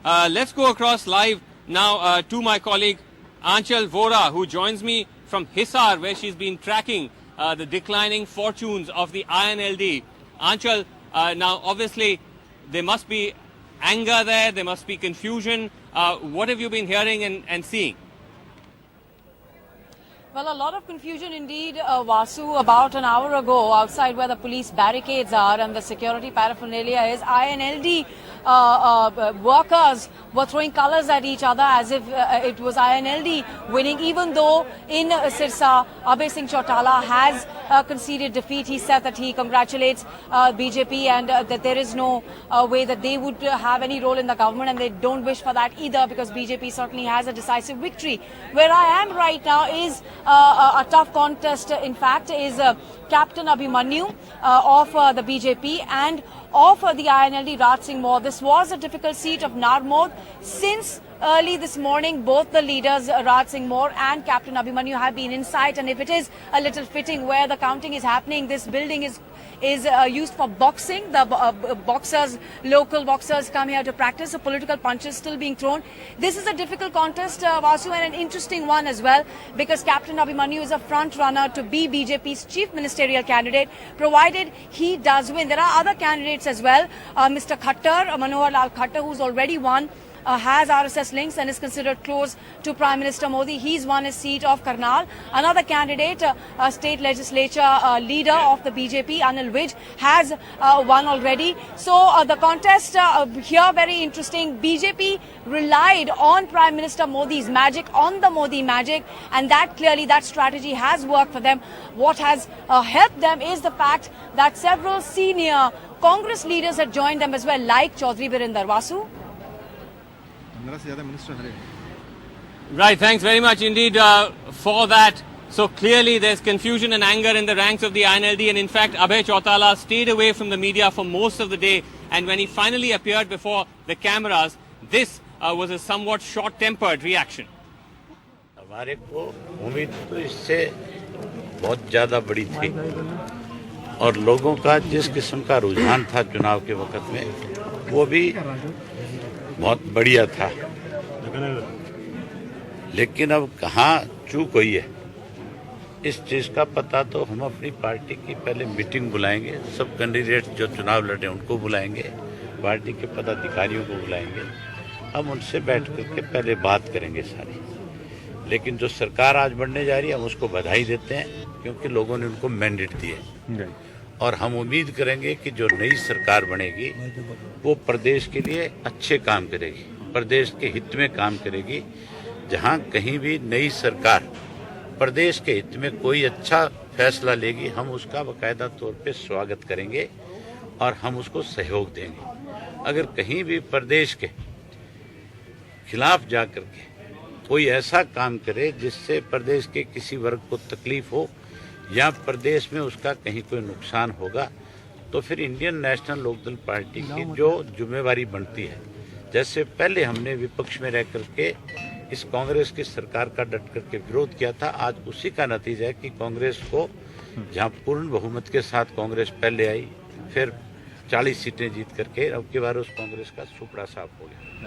Let's go across live now to my colleague Aanchal Vora, who joins me from Hisar, where she's been tracking the declining fortunes of the INLD. Aanchal, now obviously there must be anger there must be confusion. What have you been hearing and seeing? Well, a lot of confusion indeed, Vasu. About an hour ago, outside where the police barricades are and the security paraphernalia is, INLD workers were throwing colours at each other as if it was INLD winning, even though in Sirsa, Abhay Singh Chautala has conceded defeat. He said that he congratulates BJP and that there is no way that they would have any role in the government, and they don't wish for that either, because BJP certainly has a decisive victory. Where I am right now is a tough contest, in fact, is Captain Abhimanyu of the BJP and of the INLD Raj Singh Maur. This was a difficult seat of Narmod. Since early this morning, both the leaders, Raj Singh Maur and Captain Abhimanyu, have been in sight. And if it is a little fitting where the counting is happening, this building is used for boxing. The local boxers come here to practice. So political punches still being thrown. This is a difficult contest, Vasu, and an interesting one as well, because Captain Abhimanyu is a front runner to be BJP's chief ministerial candidate, provided he does win. There are other candidates as well. Mr. Khattar, Manohar Lal Khattar, who's already won, has RSS links and is considered close to Prime Minister Modi. He's won his seat of Karnal. Another candidate, state legislature leader of the BJP, Anil Vij, has won already. So the contest here very interesting. BJP relied on Prime Minister Modi's magic, on the Modi magic, and that clearly, that strategy has worked for them. What has helped them is the fact that several senior Congress leaders had joined them as well, like Chaudhry Birinder. Vasu? Right, thanks very much indeed for that. So clearly there's confusion and anger in the ranks of the INLD, and in fact Abhay Chautala stayed away from the media for most of the day, and when he finally appeared before the cameras, this was a somewhat short-tempered reaction. हमारे को उम्मीद तो इससे बहुत ज़्यादा बड़ी थी, और लोगों का जिस किस्म का रुझान था चुनाव के वक्त में, वो भी बहुत बढ़िया था। लेकिन अब कहाँ चूक हुई है, इस चीज़ का पता तो हम अपनी पार्टी की पहले मीटिंग बुलाएंगे, सब कैंडिडेट जो चुनाव लड़े उनको बुलाएंगे, पार्टी के पदाधिकारियों को बुलाएंगे, हम उनसे बैठ करके पहले बात करेंगे सारी। लेकिन जो सरकार आज बनने जा रही है, हम उसको बधाई देते हैं, क्योंकि लोगों ने उनको मैंडेट दिए, और हम उम्मीद करेंगे कि जो नई सरकार बनेगी वो प्रदेश के लिए अच्छे काम करेगी, प्रदेश के हित में काम करेगी। जहां कहीं भी नई सरकार प्रदेश के हित में कोई अच्छा फैसला लेगी, हम उसका बाकायदा तौर पे स्वागत करेंगे और हम उसको सहयोग देंगे। अगर कहीं भी प्रदेश के खिलाफ जाकर के कोई ऐसा काम करे जिससे प्रदेश के किसी वर्ग को तकलीफ हो या प्रदेश में उसका कहीं कोई नुकसान होगा, तो फिर इंडियन नेशनल लोकदल पार्टी की जो जिम्मेवारी बनती है, जैसे पहले हमने विपक्ष में रह करके इस कांग्रेस की सरकार का डट करके विरोध किया था, आज उसी का नतीजा है कि कांग्रेस को जहां पूर्ण बहुमत के साथ कांग्रेस पहले आई, फिर 40 सीटें जीत करके अब की बार उस कांग्रेस का सुपड़ा साफ हो गया।